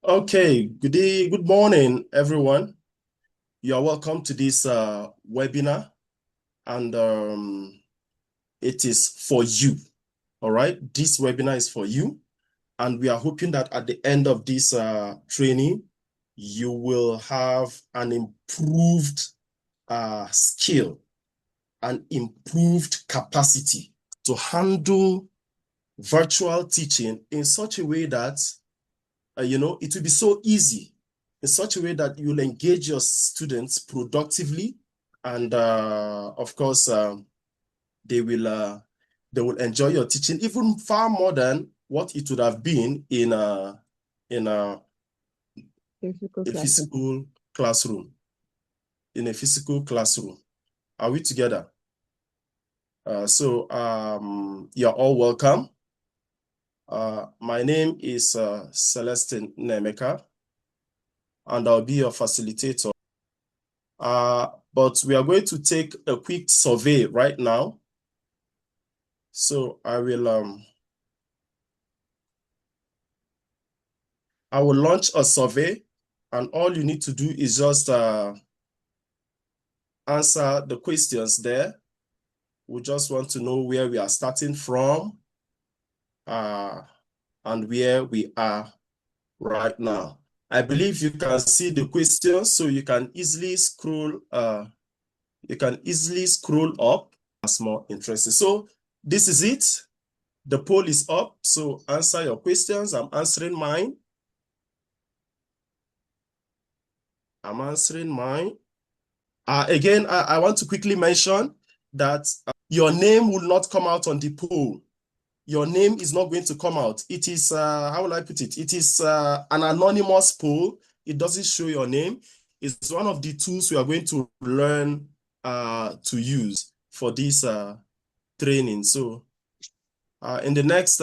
Okay, good morning, everyone. You are welcome to this webinar, and it is for you. All right, this webinar is for you, and we are hoping that at the end of this training, you will have an improved skill, an improved capacity to handle virtual teaching in such a way that it will be so easy, in such a way that you'll engage your students productively, and of course, they will enjoy your teaching even far more than what it would have been in a physical classroom. In a physical classroom. Are we together? So you're all welcome. My name is Celestine Nemeka, and I'll be your facilitator. But we are going to take a quick survey right now. So I will launch a survey, and all you need to do is just answer the questions there. We just want to know where we are starting from and where we are right now. I believe you can see the questions, so you can easily scroll. Up. That's more interesting. So this is it. The poll is up. So answer your questions. I'm answering mine. Again, I want to quickly mention that your name will not come out on the poll. Your name is not going to come out. It is, how will I put it? It is an anonymous poll. It doesn't show your name. It's one of the tools we are going to learn to use for this training. So in the next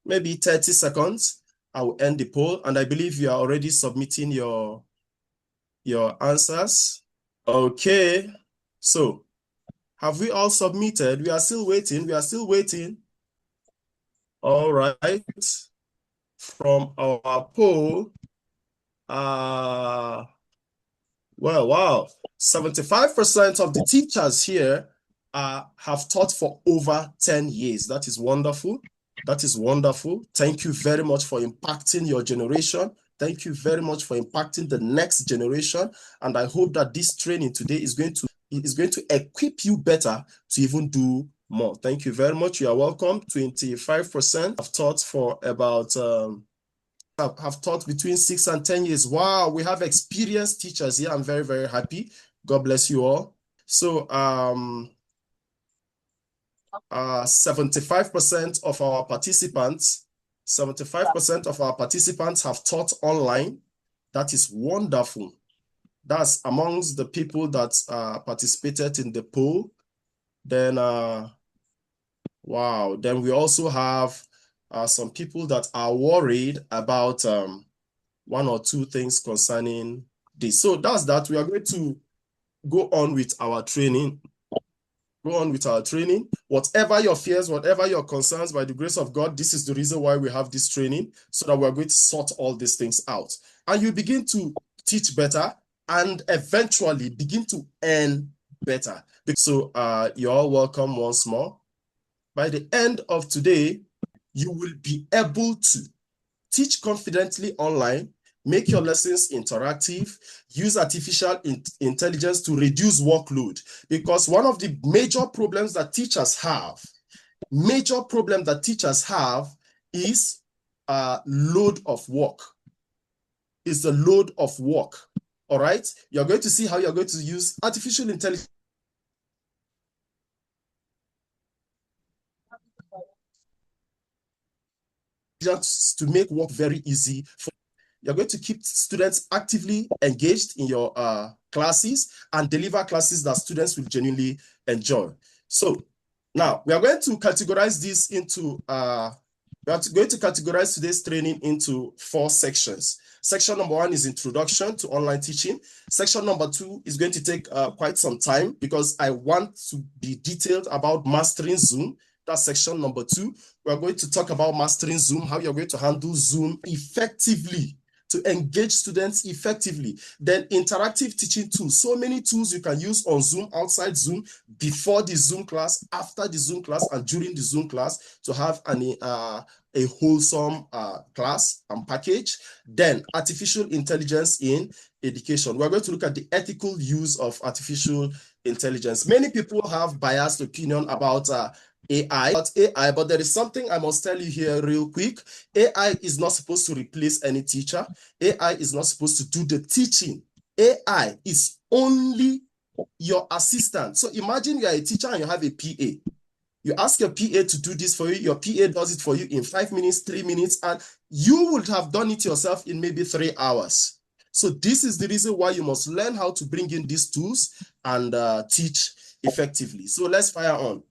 maybe 30 seconds, I will end the poll. And I believe you are already submitting your answers. Okay, so have we all submitted? We are still waiting. All right. From our poll, well, wow, 75% of the teachers here have taught for over 10 years. That is wonderful. Thank you very much for impacting your generation. Thank you very much for impacting the next generation. And I hope that this training today is going to equip you better to even do more. Thank you very much. You are welcome. 25% have taught for about have taught between 6 and 10 years. Wow, we have experienced teachers here. I'm very, very happy. God bless you all. So 75% of our participants have taught online. That is wonderful. That's amongst the people that participated in the poll. Then, wow. Then we also have some people that are worried about one or two things concerning this. So that's that. We are going to go on with our training. Whatever your fears, whatever your concerns, by the grace of God, this is the reason why we have this training, so that we're going to sort all these things out. And you begin to teach better and eventually begin to earn better. So you're all welcome once more. By the end of today, you will be able to teach confidently online, make your lessons interactive, use artificial intelligence to reduce workload. Because one of the major problems that teachers have is load of work. It's the load of work. All right? You're going to see how you're going to use artificial intelligence to make work very easy. You're going to keep students actively engaged in your classes and deliver classes that students will genuinely enjoy. So now we are going to categorize this into, today's training into 4 sections. Section number 1 is Introduction to Online Teaching. Section number 2 is going to take quite some time because I want to be detailed about mastering Zoom. That's section number 2. We're going to talk about mastering Zoom, how you're going to handle Zoom effectively, to engage students effectively. Then interactive teaching tools. So many tools you can use on Zoom, outside Zoom, before the Zoom class, after the Zoom class, and during the Zoom class to have a wholesome class and package. Then artificial intelligence in education. We're going to look at the ethical use of artificial intelligence. Many people have biased opinion about AI, but there is something I must tell you here real quick. AI is not supposed to replace any teacher. AI is not supposed to do the teaching. AI is only your assistant. So imagine you are a teacher and you have a PA. You ask your PA to do this for you. Your PA does it for you in 5 minutes, 3 minutes, and you would have done it yourself in maybe 3 hours. So this is the reason why you must learn how to bring in these tools and teach effectively. So let's fire on.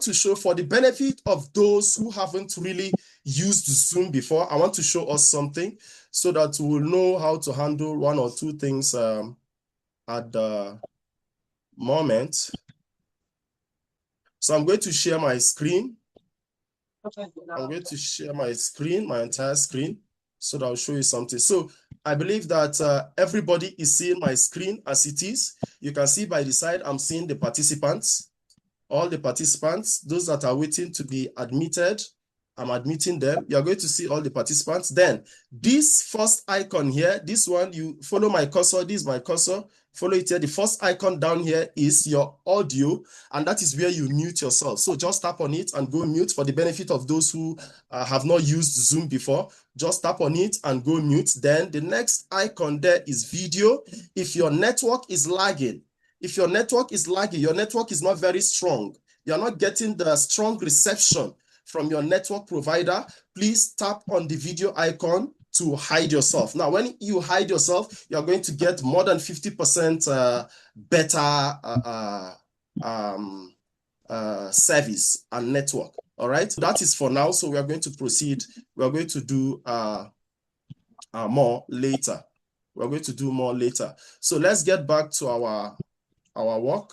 To show for the benefit of those who haven't really used Zoom before, I want to show us something so that we'll know how to handle 1 or 2 things at the moment. So I'm going to share my screen. I'm going to share my screen, my entire screen, so that I'll show you something. So I believe that everybody is seeing my screen as it is. You can see by the side, I'm seeing the participants. All the participants, those that are waiting to be admitted, I'm admitting them. You're going to see all the participants. Then this first icon here, this one, you follow my cursor, this is my cursor, follow it here. The first icon down here is your audio, and that is where you mute yourself. So just tap on it and go mute. For the benefit of those who have not used Zoom before, just tap on it and go mute. Then the next icon there is video. If your network is lagging, your network is not very strong, you're not getting the strong reception from your network provider, please tap on the video icon to hide yourself. Now, when you hide yourself, you're going to get more than 50% better service and network. All right, so that is for now. So we are going to proceed. We are going to do more later. We're going to do more later. So let's get back to our work.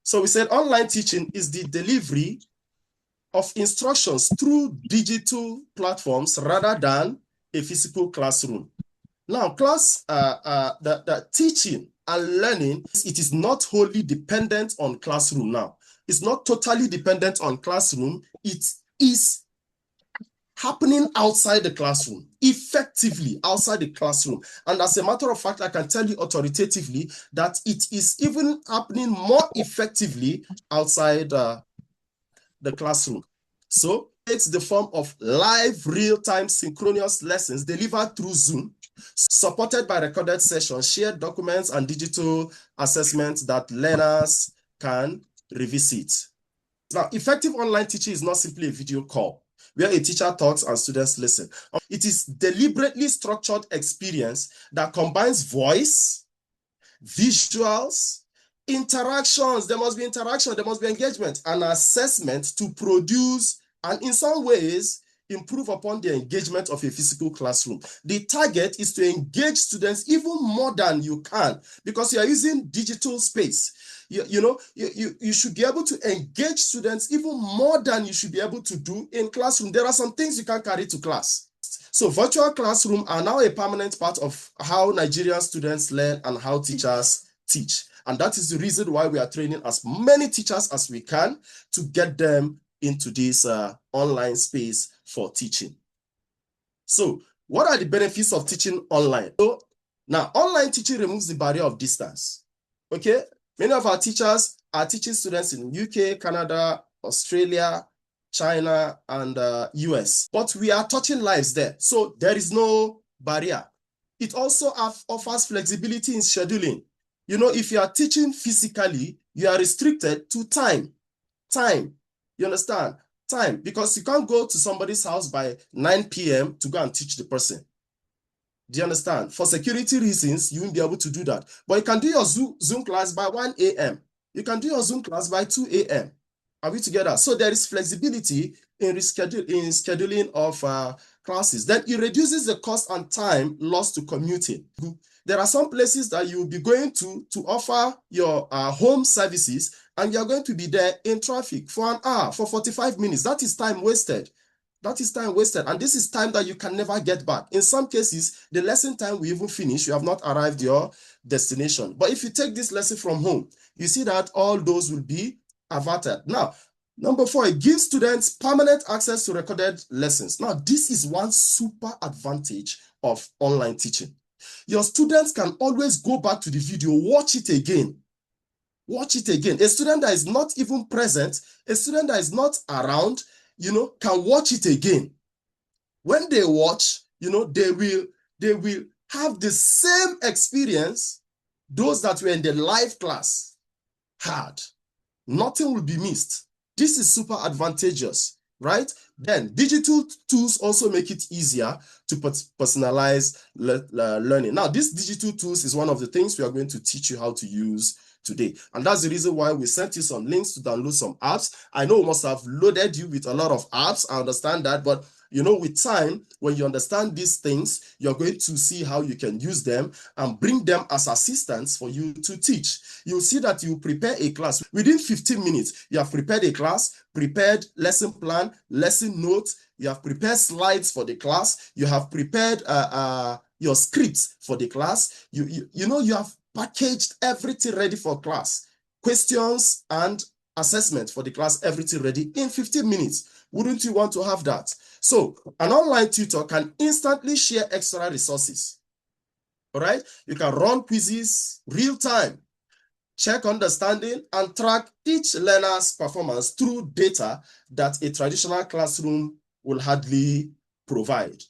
So we said online teaching is the delivery of instructions through digital platforms rather than a physical classroom. Now, the teaching and learning, it is not wholly dependent on classroom now. It's not totally dependent on classroom. It is happening outside the classroom, effectively outside the classroom. And as a matter of fact, I can tell you authoritatively that it is even happening more effectively outside the classroom. So it's the form of live, real-time, synchronous lessons delivered through Zoom, supported by recorded sessions, shared documents, and digital assessments that learners can revisit. Now, effective online teaching is not simply a video call where a teacher talks and students listen. It is deliberately structured experience that combines voice, visuals, interactions. There must be interaction, there must be engagement, and assessment to produce and in some ways improve upon the engagement of a physical classroom. The target is to engage students even more than you can because you are using digital space. You should be able to engage students even more than you should be able to do in classroom. There are some things you can't carry to class. So virtual classroom are now a permanent part of how Nigerian students learn and how teachers teach. And that is the reason why we are training as many teachers as we can to get them into this online space for teaching. So what are the benefits of teaching online? So now, online teaching removes the barrier of distance. Okay, many of our teachers are teaching students in UK, Canada, Australia, China, and US. But we are touching lives there. So there is no barrier. It also offers flexibility in scheduling. You know, if you are teaching physically, you are restricted to time. You understand? Time, because you can't go to somebody's house by 9 p.m. to go and teach the person. Do you understand? For security reasons, you won't be able to do that. But you can do your Zoom class by 1 a.m. You can do your Zoom class by 2 a.m. Are we together? So there is flexibility in scheduling of classes. Then it reduces the cost and time lost to commuting. There are some places that you will be going to offer your home services and you're going to be there in traffic for an hour, for 45 minutes. That is time wasted. That is time wasted. And this is time that you can never get back. In some cases, the lesson time will even finish. You have not arrived your destination. But if you take this lesson from home, you see that all those will be averted. Now, number 4, it gives students permanent access to recorded lessons. Now, this is one super advantage of online teaching. Your students can always go back to the video, watch it again. Watch it again. A student that is not even present, a student that is not around, can watch it again. When they watch, they will have the same experience those that were in the live class had. Nothing will be missed. This is super advantageous, right? Then digital tools also make it easier to personalize learning. Now, this digital tools is one of the things we are going to teach you how to use today. And that's the reason why we sent you some links to download some apps. I know we must have loaded you with a lot of apps. I understand that, but with time, when you understand these things, you're going to see how you can use them and bring them as assistants for you to teach. You'll see that you prepare a class. Within 15 minutes, you have prepared a class, prepared lesson plan, lesson notes, you have prepared slides for the class, you have prepared your scripts for the class, you have packaged everything ready for class, questions and assessment for the class, everything ready in 15 minutes. Wouldn't you want to have that? So an online tutor can instantly share extra resources. All right, you can run quizzes real time, check understanding, and track each learner's performance through data that a traditional classroom will hardly provide.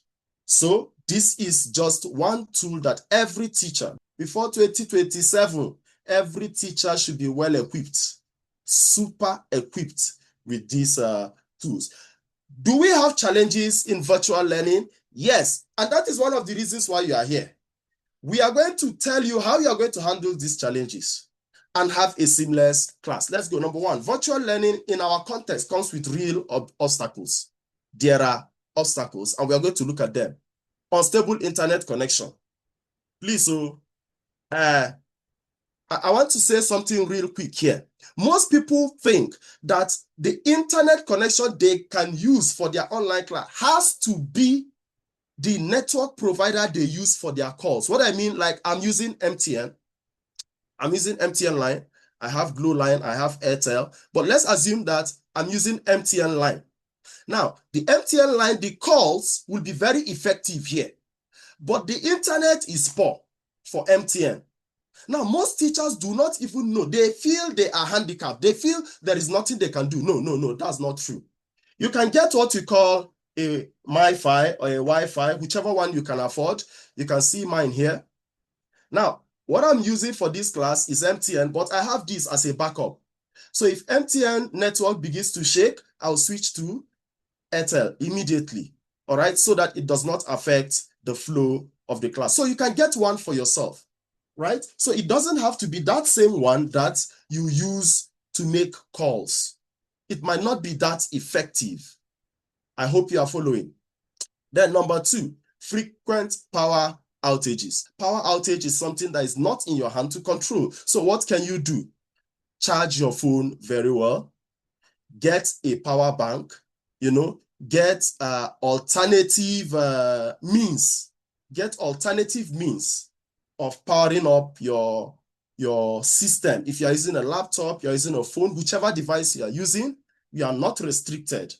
So this is just one tool that every teacher, before 2027, every teacher should be well equipped, super equipped with these tools. Do we have challenges in virtual learning? Yes, and that is one of the reasons why you are here. We are going to tell you how you are going to handle these challenges and have a seamless class. Let's go. Number 1, virtual learning in our context comes with real obstacles. There are obstacles, and we are going to look at them. Unstable internet connection. Please, I want to say something real quick here. Most people think that the internet connection they can use for their online class has to be the network provider they use for their calls. What I mean, like I'm using MTN. I'm using MTN line. I have Glo line. I have Airtel. But let's assume that I'm using MTN line. Now, the MTN line, the calls will be very effective here. But the internet is poor for MTN. Now, most teachers do not even know. They feel they are handicapped. They feel there is nothing they can do. No, that's not true. You can get what we call a MiFi or a Wi-Fi, whichever one you can afford. You can see mine here. Now, what I'm using for this class is MTN, but I have this as a backup. So if MTN network begins to shake, I'll switch to Airtel immediately, all right, so that it does not affect the flow of the class. So you can get one for yourself, right? So it doesn't have to be that same one that you use to make calls. It might not be that effective. I hope you are following. Then number 2, frequent power outages. Power outage is something that is not in your hand to control. So what can you do? Charge your phone very well. Get a power bank, get alternative means. Get alternative means of powering up your system. If you're using a laptop, you're using a phone, whichever device you are using, you are not restricted.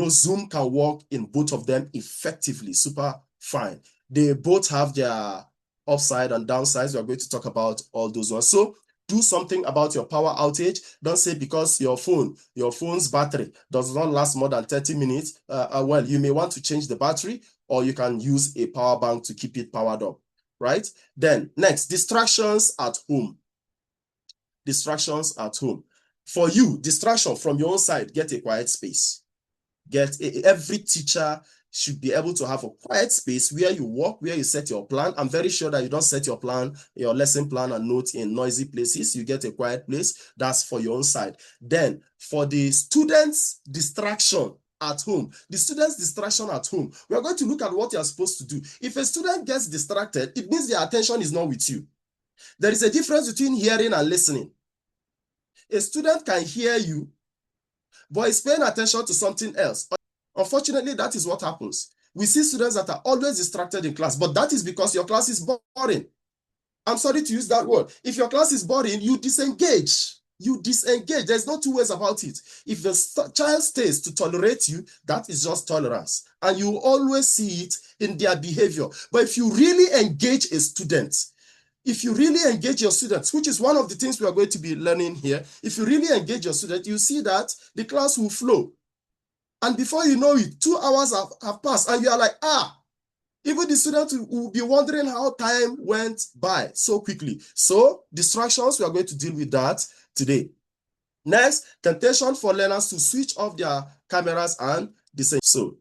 Zoom can work in both of them effectively, super fine. They both have their upside and downsides. We are going to talk about all those ones. So do something about your power outage. Don't say because your phone's battery does not last more than 30 minutes. Well, you may want to change the battery, or you can use a power bank to keep it powered up, right? Then next, distractions at home. Distractions at home. For you, distraction from your own side, get a quiet space. Every teacher should be able to have a quiet space where you work, where you set your plan. I'm very sure that you don't set your plan, your lesson plan and notes in noisy places. You get a quiet place. That's for your own side. Then for the students' distraction at home, we are going to look at what you're supposed to do. If a student gets distracted, it means their attention is not with you. There is a difference between hearing and listening. A student can hear you, but is paying attention to something else. Unfortunately, that is what happens. We see students that are always distracted in class, but that is because your class is boring. I'm sorry to use that word. If your class is boring, you disengage. You disengage. There's no two ways about it. If the child stays to tolerate you, that is just tolerance. And you always see it in their behavior. But if you really engage a student, if you really engage your students, which is one of the things we are going to be learning here, if you really engage your student, you see that the class will flow. And before you know it, 2 hours have passed, and you are like, even the student will be wondering how time went by so quickly. So distractions, we are going to deal with that today. Next, temptation for learners to switch off their cameras and disengage. So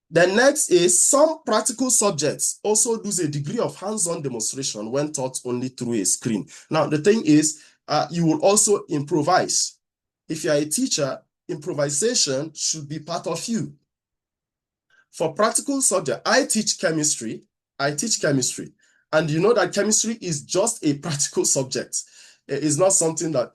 the next is some practical subjects also lose a degree of hands-on demonstration when taught only through a screen. Now, the thing is, you will also improvise. If you are a teacher, improvisation should be part of you. For practical subject, I teach chemistry. And you know that chemistry is just a practical subject. It's not something that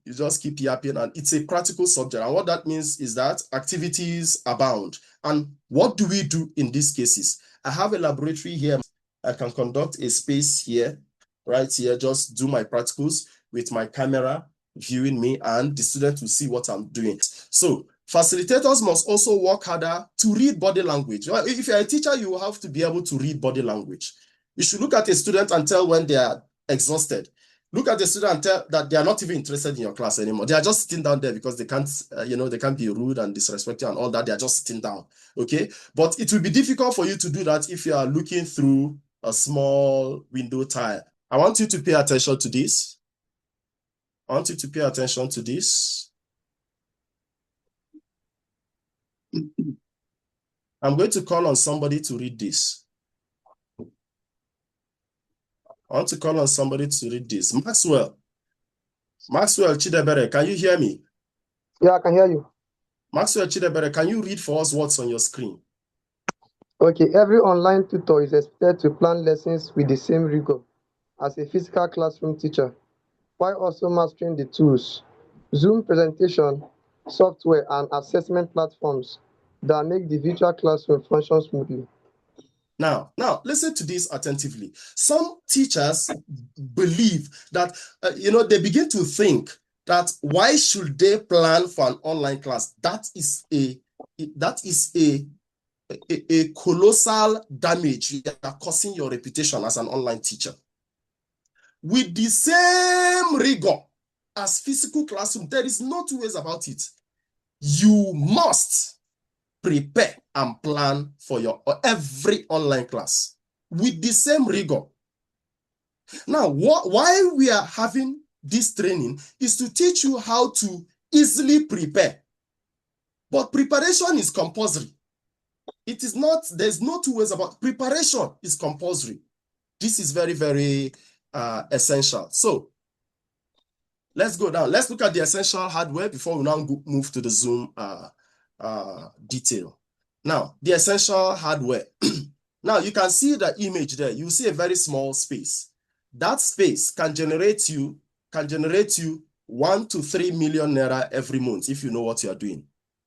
you just keep yapping, and it's a practical subject. And what that means is that activities abound. And what do we do in these cases? I have a laboratory here. I can conduct a space here, right here, just do my practicals with my camera viewing me, and the student will see what I'm doing. So facilitators must also work harder to read body language. If you're a teacher, you will have to be able to read body language. You should look at a student and tell when they are exhausted. Look at the student and tell that they are not even interested in your class anymore. They are just sitting down there because they can't, they can't be rude and disrespectful and all that. They are just sitting down, okay? But it will be difficult for you to do that if you are looking through a small window tile. I want you to pay attention to this. I'm going to call on somebody to read this. Maxwell Chidebere, can you hear me? Yeah, I can hear you. Maxwell Chidebere, can you read for us what's on your screen? Okay, every online tutor is expected to plan lessons with the same rigor as a physical classroom teacher, while also mastering the tools, Zoom presentation, software, and assessment platforms that make the virtual classroom function smoothly. Now, listen to this attentively. Some teachers believe that, they begin to think that why should they plan for an online class? That is a colossal damage you are causing your reputation as an online teacher. With the same rigor as physical classroom, there is no two ways about it. You must prepare and plan for your every online class with the same rigor. Now, why we are having this training is to teach you how to easily prepare. But preparation is compulsory. It is not, there's no two ways about it. Preparation is compulsory. This is very, very essential. So let's go down. Let's look at the essential hardware before we now move to the Zoom detail. Now, the essential hardware. Now, you can see the image there. You see a very small space. That space can generate you 1 to 3 million naira every month if you know what you are doing.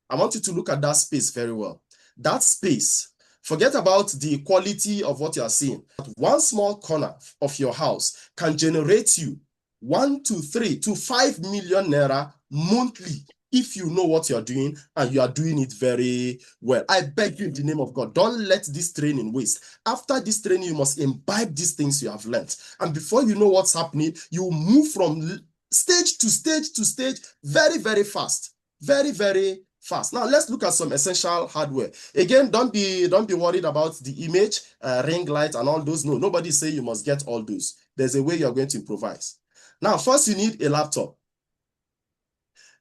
I want you to look at that space very well. That space, forget about the quality of what you are seeing. One small corner of your house can generate you 1 to 3 to 5 million naira monthly if you know what you're doing and you are doing it very well. I beg you in the name of God, don't let this training waste. After this training, you must imbibe these things you have learned. And before you know what's happening, you move from stage to stage to stage very, very fast. Very, very fast. Now, let's look at some essential hardware. Again, don't be worried about the image, ring light, and all those. No, nobody say you must get all those. There's a way you're going to improvise. Now, first, you need a laptop.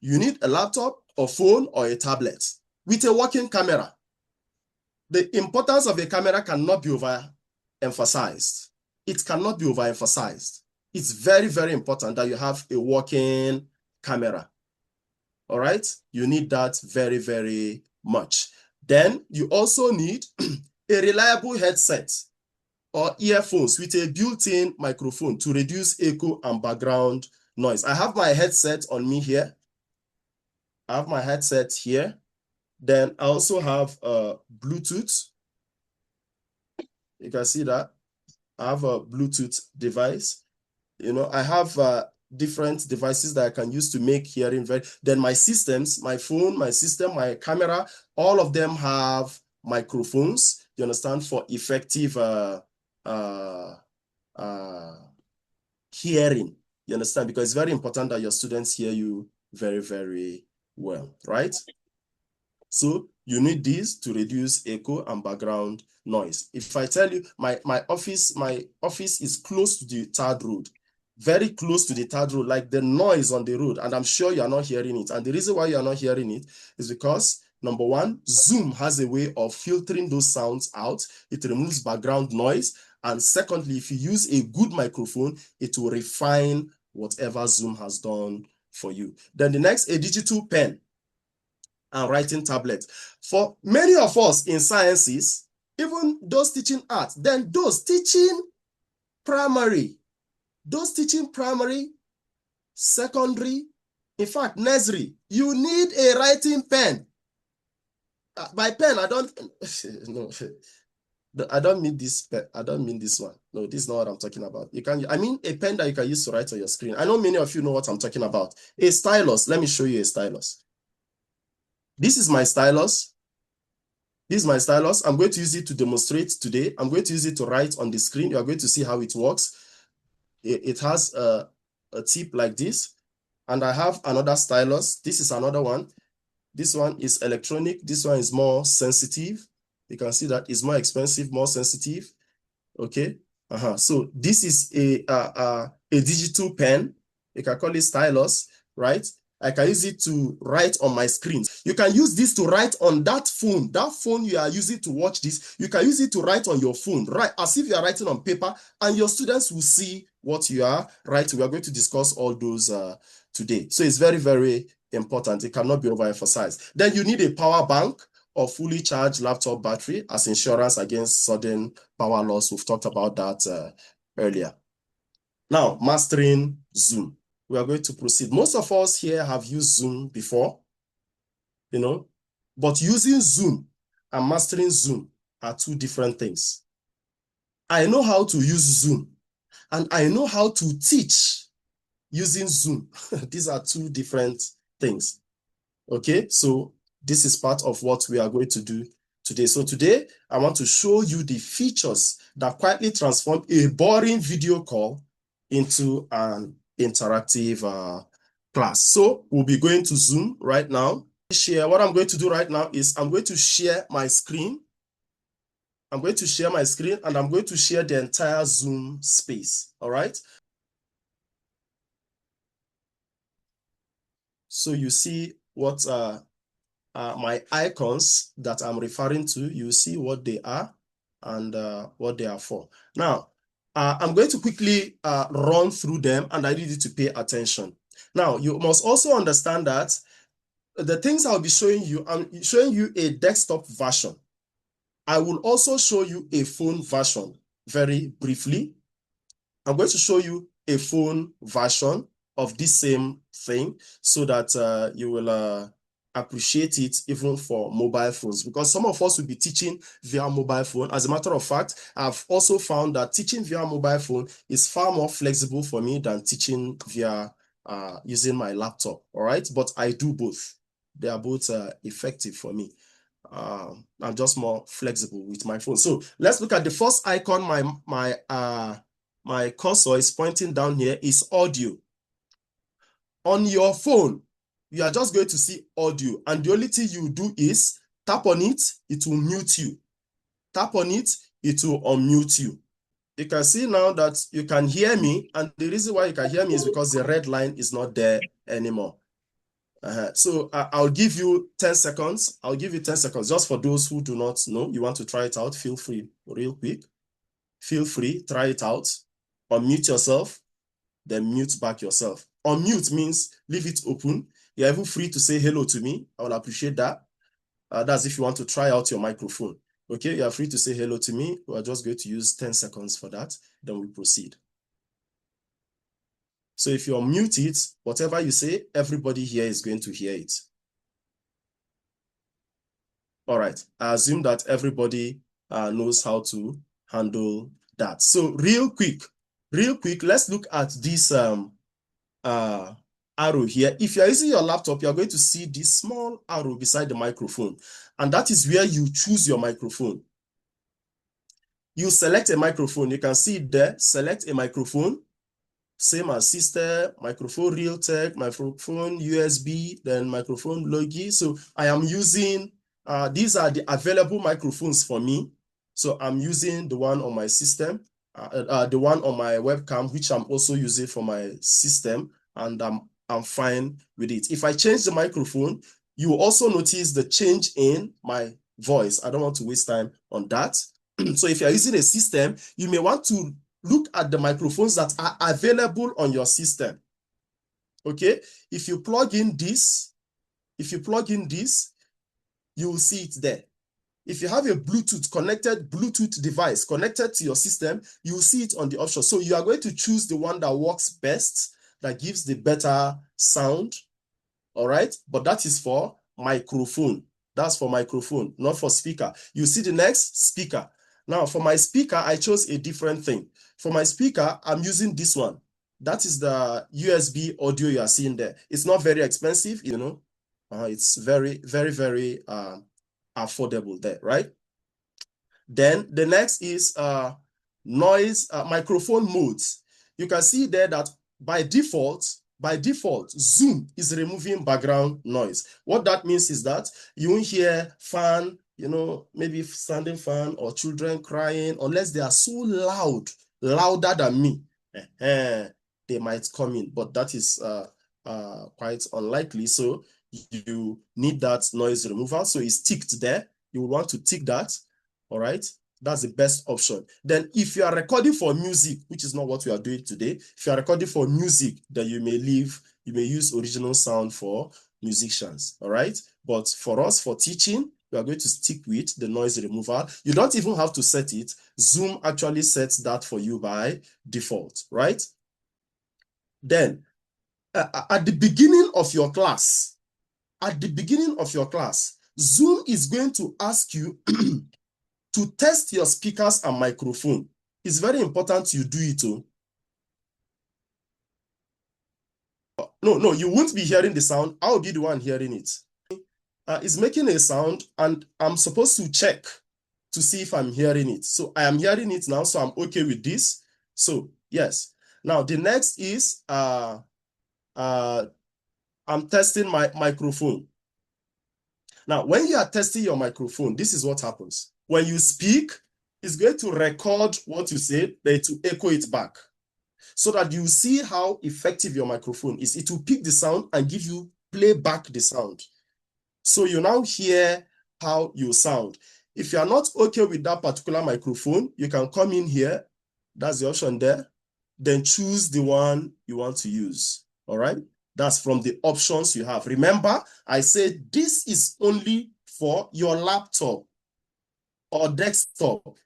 You need a laptop, a phone, or a tablet with a working camera. The importance of a camera cannot be overemphasized. It cannot be overemphasized. It's very, very important that you have a working camera. All right? You need that very, very much. Then you also need a reliable headset or earphones with a built-in microphone to reduce echo and background noise. I have my headset on me here. I have my headset here. Then I also have Bluetooth. You can see that. I have a Bluetooth device. I have different devices that I can use to make hearing very. Then my systems, my phone, my system, my camera, all of them have microphones, you understand, for effective uh, hearing. You understand? Because it's very important that your students hear you very, very well, right? So you need this to reduce echo and background noise. If I tell you my office is close to the third road, very close to the third road, like the noise on the road, and I'm sure you are not hearing it. And the reason why you are not hearing it is because, number one, Zoom has a way of filtering those sounds out. It removes background noise. And secondly, if you use a good microphone, it will refine whatever Zoom has done for you. Then the next, a digital pen and writing tablet. For many of us in sciences, even those teaching art, then those teaching primary, secondary, in fact, nursery, you need a writing pen. By pen, I don't, no, I don't mean this pen. I don't mean this one. No, this is not what I'm talking about. I mean a pen that you can use to write on your screen. I know many of you know what I'm talking about. A stylus. Let me show you a stylus. This is my stylus. This is my stylus. I'm going to use it to demonstrate today. I'm going to use it to write on the screen. You are going to see how it works. It has a tip like this. And I have another stylus. This is another one. This one is electronic. This one is more sensitive. You can see that it's more expensive, more sensitive. Okay. So this is a digital pen. You can call it stylus, right? I can use it to write on my screen. You can use this to write on that phone. That phone you are using to watch this, you can use it to write on your phone, right? As if you are writing on paper, and your students will see what you are writing. We are going to discuss all those today. So it's very, very important. It cannot be overemphasized. Then you need a power bank or fully charged laptop battery as insurance against sudden power loss. We've talked about that earlier. Now, mastering Zoom. We are going to proceed. Most of us here have used Zoom before, but using Zoom and mastering Zoom are two different things. I know how to use Zoom, and I know how to teach using Zoom. These are two different things. Okay, so this is part of what we are going to do today. So today, I want to show you the features that quietly transform a boring video call into an interactive class. So we'll be going to Zoom right now. What I'm going to do right now is I'm going to share my screen. I'm going to share my screen, and I'm going to share the entire Zoom space. All right. So you see what my icons that I'm referring to. You see what they are and what they are for. Now, I'm going to quickly run through them, and I need you to pay attention. Now, you must also understand that the things I'll be showing you, I'm showing you a desktop version. I will also show you a phone version very briefly. I'm going to show you a phone version of this same thing so that you will appreciate it even for mobile phones, because some of us will be teaching via mobile phone. As a matter of fact, I've also found that teaching via mobile phone is far more flexible for me than teaching via using my laptop. All right, but I do both. They are both effective for me. I'm just more flexible with my phone. So let's look at the first icon. My cursor is pointing down here is audio. On your phone, you are just going to see audio, and the only thing you do is tap on it, it will mute you. Tap on it, it will unmute you. You can see now that you can hear me, and the reason why you can hear me is because the red line is not there anymore. So I'll give you 10 seconds. I'll give you 10 seconds just for those who do not know. You want to try it out, feel free, real quick. Feel free, try it out. Unmute yourself, then mute back yourself. Unmute means leave it open. You're even free to say hello to me. I will appreciate that. That's if you want to try out your microphone. Okay, you are free to say hello to me. We're just going to use 10 seconds for that. Then we proceed. So if you unmute it, whatever you say, everybody here is going to hear it. All right, I assume that everybody knows how to handle that. So real quick, let's look at this arrow here. If you're using your laptop, you're going to see this small arrow beside the microphone, and that is where you choose your microphone. You select a microphone. You can see it there. Select a microphone. Same as system, microphone Realtek, microphone USB, then microphone Logi. So I am using, these are the available microphones for me. So I'm using the one on my system, the one on my webcam, which I'm also using for my system, and I'm fine with it. If I change the microphone, you will also notice the change in my voice. I don't want to waste time on that. So if you're using a system, you may want to look at the microphones that are available on your system. Okay, if you plug in this, you will see it there. If you have a Bluetooth device connected to your system, you will see it on the option. So you are going to choose the one that works best, that gives the better sound. All right, but that is for microphone. That's for microphone, not for speaker. You see the next, speaker. Now for my speaker, I chose a different thing. For my speaker, I'm using this one. That is the USB audio you are seeing there. It's not very expensive, you know. It's very, very, very affordable there, right? Then the next is noise microphone modes. You can see there that by default, Zoom is removing background noise. What that means is that you won't hear fan, you know, maybe standing fan or children crying, unless they are so loud, louder than me. They might come in, but that is quite unlikely. So you need that noise removal. So it's ticked there. You will want to tick that. All right, that's the best option. Then if you are recording for music, which is not what we are doing today, if you are recording for music, then you may use original sound for musicians. All right, but for us, for teaching, we are going to stick with the noise removal. You don't even have to set it. Zoom actually sets that for you by default, right? Then at the beginning of your class, Zoom is going to ask you to test your speakers and microphone. It's very important you do it. No, you won't be hearing the sound. I'll be the one hearing it. It's making a sound, and I'm supposed to check to see if I'm hearing it. So I am hearing it now, so I'm okay with this. So yes. Now the next is I'm testing my microphone. Now, when you are testing your microphone, this is what happens. When you speak, it's going to record what you say, then to echo it back, so that you see how effective your microphone is. It will pick the sound and give you play back the sound. So you now hear how you sound. If you are not okay with that particular microphone, you can come in here. That's the option there. Then choose the one you want to use. All right. That's from the options you have. Remember, I said this is only for your laptop or desktop,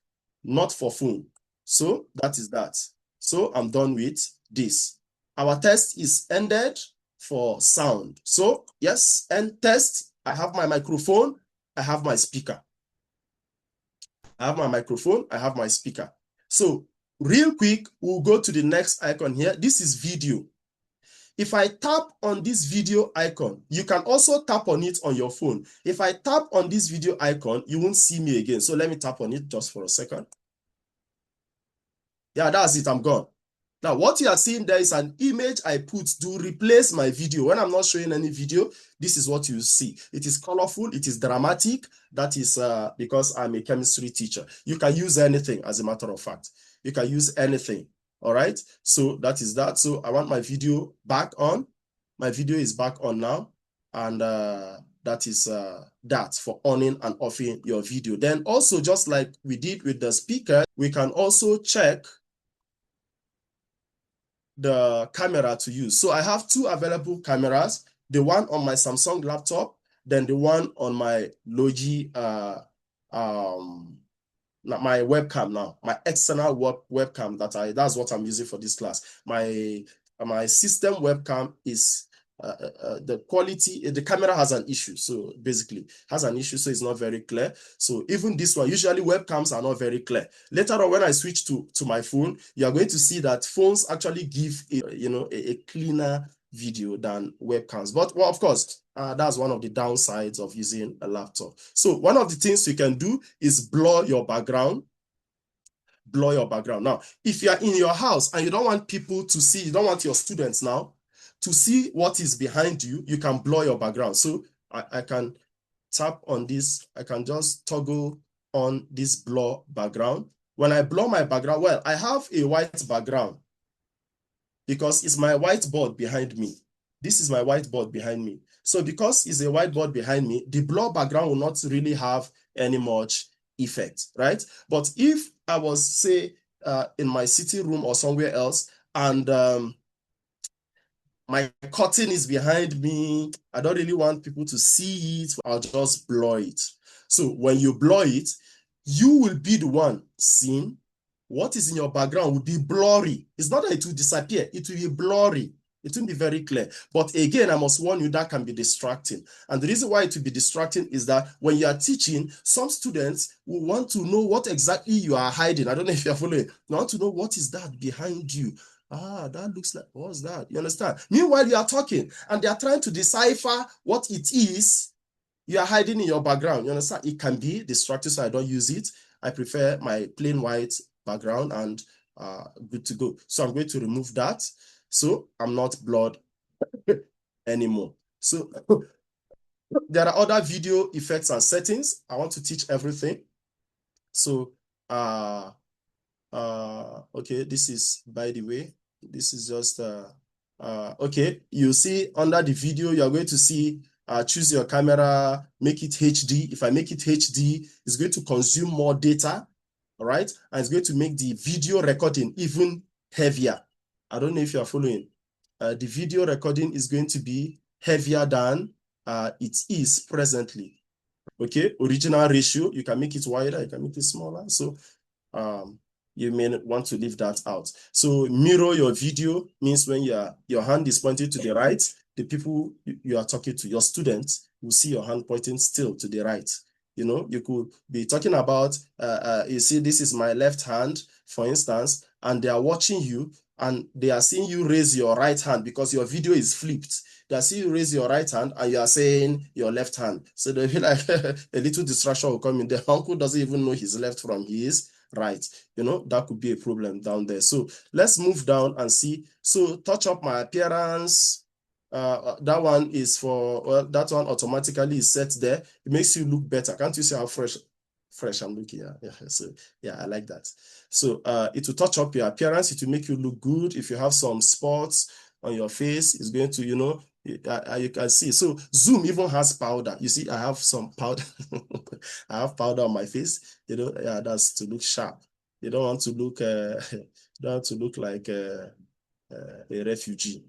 not for phone. So that is that. So I'm done with this. Our test is ended for sound. So yes, end test. I have my microphone. I have my speaker. I have my microphone. I have my speaker. So real quick, we'll go to the next icon here. This is video. If I tap on this video icon, you can also tap on it on your phone. If I tap on this video icon, you won't see me again. So let me tap on it just for a second. Yeah, that's it. I'm gone. Now, what you are seeing there is an image I put to replace my video. When I'm not showing any video, this is what you see. It is colorful. It is dramatic. That is because I'm a chemistry teacher. You can use anything, as a matter of fact. You can use anything. All right. So that is that. So I want my video back on. My video is back on now. And that is that for on-ing and offing your video. Then also, just like we did with the speaker, we can also check the camera to use. So I have two available cameras, the one on my Samsung laptop, then the one on my Logi, my webcam now, my external webcam that's what I'm using for this class. My my system webcam is the quality, the camera has an issue. So basically has an issue, so it's not very clear. So even this one, usually webcams are not very clear. Later on, when I switch to my phone, you are going to see that phones actually give a cleaner video than webcams. But well, of course, that's one of the downsides of using a laptop. So one of the things you can do is blur your background. Blur your background. Now, if you are in your house and you don't want people to see, you don't want your students now to see what is behind you, you can blur your background. So I can tap on this. I can just toggle on this blur background. When I blur my background, well, I have a white background because it's my whiteboard behind me. This is my whiteboard behind me. So because it's a whiteboard behind me, the blur background will not really have any much effect, right? But if I was, say, in my sitting room or somewhere else, and my curtain is behind me, I don't really want people to see it, I'll just blur it. So when you blur it, you will be the one seeing. What is in your background will be blurry. It's not that it will disappear, it will be blurry. It won't be very clear. But again, I must warn you, that can be distracting. And the reason why it will be distracting is that when you are teaching, some students will want to know what exactly you are hiding. I don't know if you're following. They want to know what is that behind you. Ah, that looks like, what's that? You understand? Meanwhile, you are talking and they are trying to decipher what it is you are hiding in your background. You understand? It can be distracting, so I don't use it. I prefer my plain white background and good to go. So I'm going to remove that. So I'm not blurred anymore. So there are other video effects and settings. I want to teach everything. So okay, this is, by the way, this is just okay, you see under the video, you're going to see choose your camera, make it HD. If I make it HD, it's going to consume more data, all right? And it's going to make the video recording even heavier. I don't know if you're following. The video recording is going to be heavier than it is presently. Okay, original ratio, you can make it wider, you can make it smaller. So you may want to leave that out. So mirror your video means when your hand is pointing to the right, the people you are talking to, your students, will see your hand pointing still to the right. You know, you could be talking about, you see, this is my left hand, for instance, and they are watching you and they are seeing you raise your right hand because your video is flipped. They are seeing you raise your right hand and you are saying your left hand. So they feel like a little distraction will come in. The uncle doesn't even know his left from his right. You know, that could be a problem down there. So let's move down and see. So touch up my appearance. That one is for, well, that one automatically is set there. It makes you look better. Can't you see how fresh I'm looking? Yeah. So yeah, I like that. So it will touch up your appearance. It will make you look good. If you have some spots on your face, it's going to, you know, you can see. So Zoom even has powder. You see, I have some powder. I have powder on my face. You know, yeah, that's to look sharp. You don't want to look, don't want to look like a refugee.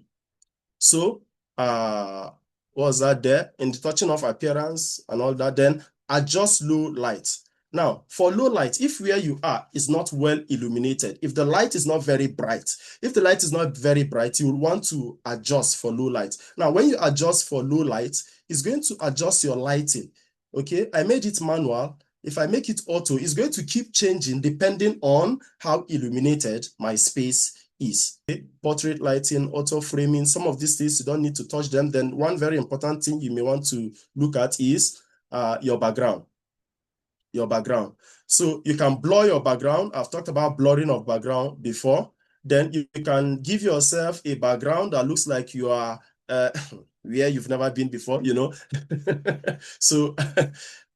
So, what was that there? In the touching of appearance and all that, then adjust low light. Now, for low light, if where you are is not well illuminated, if the light is not very bright, if the light is not very bright, you will want to adjust for low light. Now, when you adjust for low light, it's going to adjust your lighting. Okay, I made it manual. If I make it auto, it's going to keep changing depending on how illuminated my space is. Okay? Portrait lighting, auto framing, some of these things you don't need to touch them. Then one very important thing you may want to look at is your background. Your background. So you can blur your background. I've talked about blurring of background before. Then you can give yourself a background that looks like you are where you've never been before, you know. So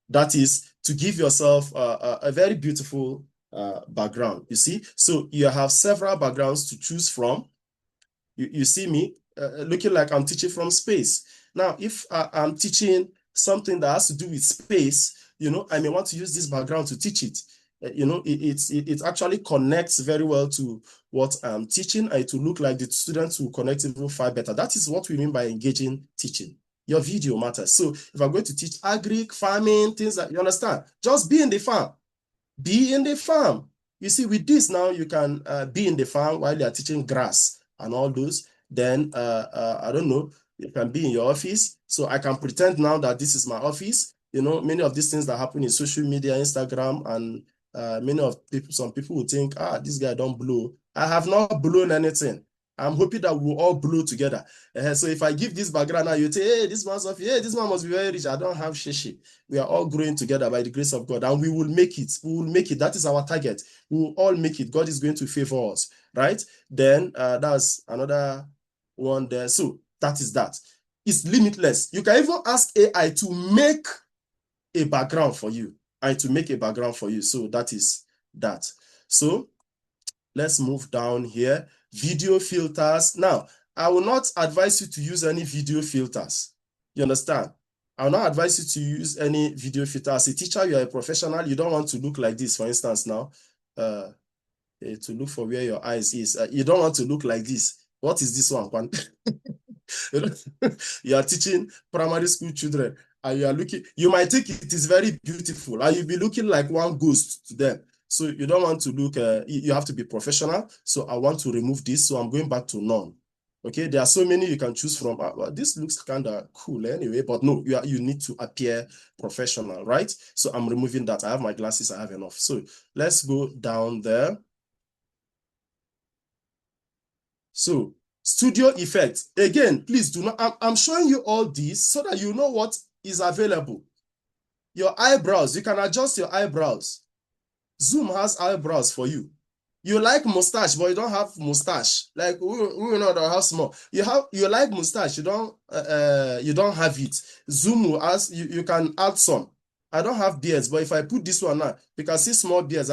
that is to give yourself a very beautiful background, you see. So you have several backgrounds to choose from. You see me looking like I'm teaching from space. Now, if I'm teaching something that has to do with space, you know, I may want to use this background to teach it. You know, it actually connects very well to what I'm teaching, and it will look like the students will connect even far better. That is what we mean by engaging teaching. Your video matters. So if I'm going to teach agri, farming, things that you understand, just be in the farm. Be in the farm. You see, with this now, you can be in the farm while you are teaching grass and all those. Then, I don't know, it can be in your office. So I can pretend now that this is my office. You know, many of these things that happen in social media, Instagram, and some people will think, this guy don't blow. I have not blown anything. I'm hoping that we'll all blow together. So if I give this background now, you say, hey, this man's office, hey, this man must be very rich. I don't have shishi. We are all growing together by the grace of God, and we will make it. We will make it. That is our target. We will all make it. God is going to favor us, right? Then that's another one there. So that is that. It's limitless. You can even ask AI to make a background for you and to make a background for you. So that is that. So let's move down here. Video filters. Now, I will not advise you to use any video filters. You understand? I will not advise you to use any video filter. As a teacher, you are a professional. You don't want to look like this, for instance, now. To look for where your eyes is. You don't want to look like this. What is this one? You are teaching primary school children and you are looking, you might think it is very beautiful and you'll be looking like one ghost to them. So you don't want to look, you have to be professional. So I want to remove this. So I'm going back to none. Okay, there are so many you can choose from. Well, this looks kind of cool anyway, but no, you need to appear professional, right? So I'm removing that. I have my glasses, I have enough. So let's go down there. So studio effects. Again, please do not, I'm showing you all these so that you know what is available. Your eyebrows, you can adjust your eyebrows. Zoom has eyebrows for you. You like mustache, but you don't have mustache. Like we know that have small. You like mustache, you don't have it. Zoom will ask you can add some. I don't have beards, but if I put this one now, you can see small beards.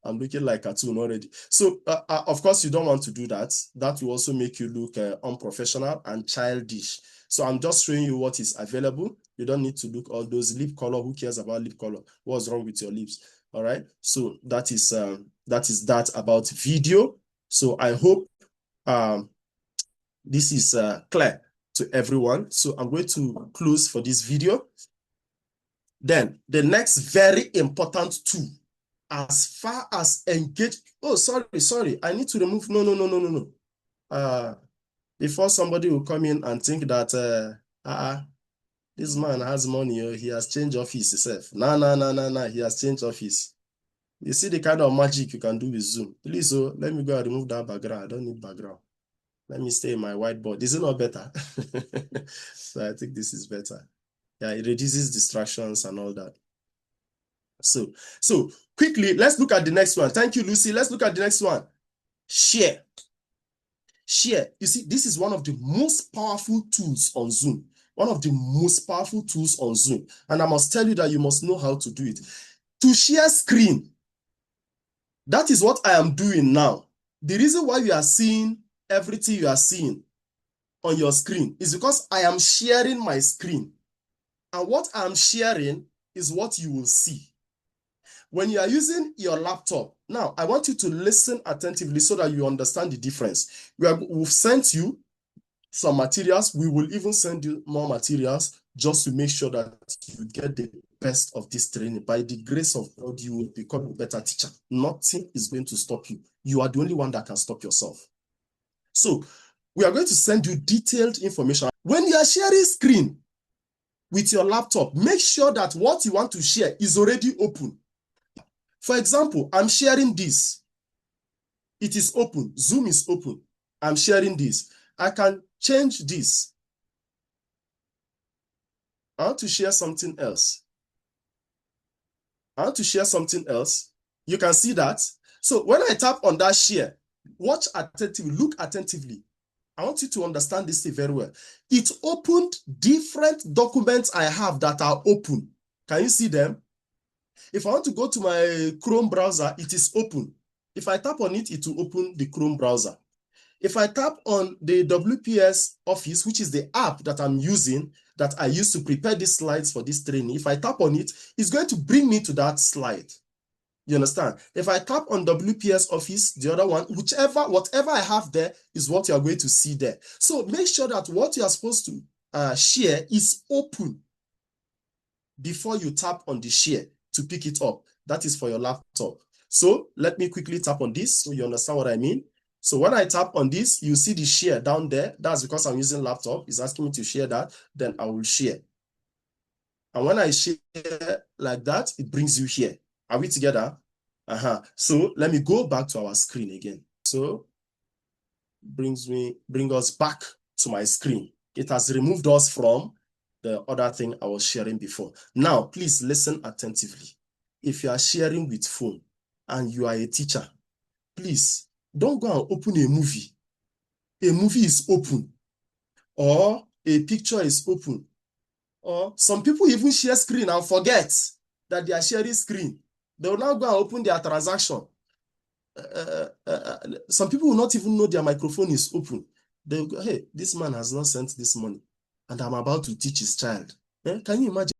I'm looking like a cartoon already. So, of course, you don't want to do that. That will also make you look unprofessional and childish. So I'm just showing you what is available. You don't need to look all those lip color. Who cares about lip color? What's wrong with your lips? All right. So that is that about video. So I hope this is clear to everyone. So I'm going to close for this video. Then the next very important tool, as far as engage. Oh, sorry. I need to remove. No. Before somebody will come in and think that this man has money, he has changed office himself. No. He has changed office. You see the kind of magic you can do with Zoom. Please, let me go and remove that background. I don't need background. Let me stay in my whiteboard. Is it not better? So I think this is better. Yeah, it reduces distractions and all that. So quickly, let's look at the next one. Thank you, Lucy. Let's look at the next one. Share. You see, this is one of the most powerful tools on Zoom. One of the most powerful tools on Zoom. And I must tell you that you must know how to do it. To share screen. That is what I am doing now. The reason why you are seeing everything you are seeing on your screen is because I am sharing my screen. And what I'm sharing is what you will see. When you are using your laptop, now I want you to listen attentively so that you understand the difference. We've sent you some materials. We will even send you more materials just to make sure that you get the best of this training. By the grace of God, you will become a better teacher. Nothing is going to stop you. You are the only one that can stop yourself. So we are going to send you detailed information. When you are sharing screen with your laptop, make sure that what you want to share is already open. For example, I'm sharing this. It is open. Zoom is open. I'm sharing this. I can change this. I want to share something else. You can see that. So when I tap on that share, watch attentively, look attentively. I want you to understand this thing very well. It opened different documents I have that are open. Can you see them? If I want to go to my Chrome browser, it is open. If I tap on it, it will open the Chrome browser. If I tap on the WPS Office, which is the app that I'm using, that I use to prepare these slides for this training, if I tap on it, it's going to bring me to that slide. You understand? If I tap on WPS Office, the other one, whatever I have there is what you are going to see there. So make sure that what you are supposed to share is open before you tap on the share to pick it up. That is for your laptop. So let me quickly tap on this so you understand what I mean. So when I tap on this, you see the share down there. That's because I'm using laptop. It's asking me to share that. Then I will share. And when I share like that, it brings you here. Are we together? So let me go back to our screen again. So bring us back to my screen. It has removed us from the other thing I was sharing before. Now, please listen attentively. If you are sharing with phone and you are a teacher, please don't go and open a movie. A movie is open, or a picture is open, or some people even share screen and forget that they are sharing screen. They will now go and open their transaction. Some people will not even know their microphone is open. They'll go, hey, this man has not sent this money, and I'm about to teach his child. Can you imagine?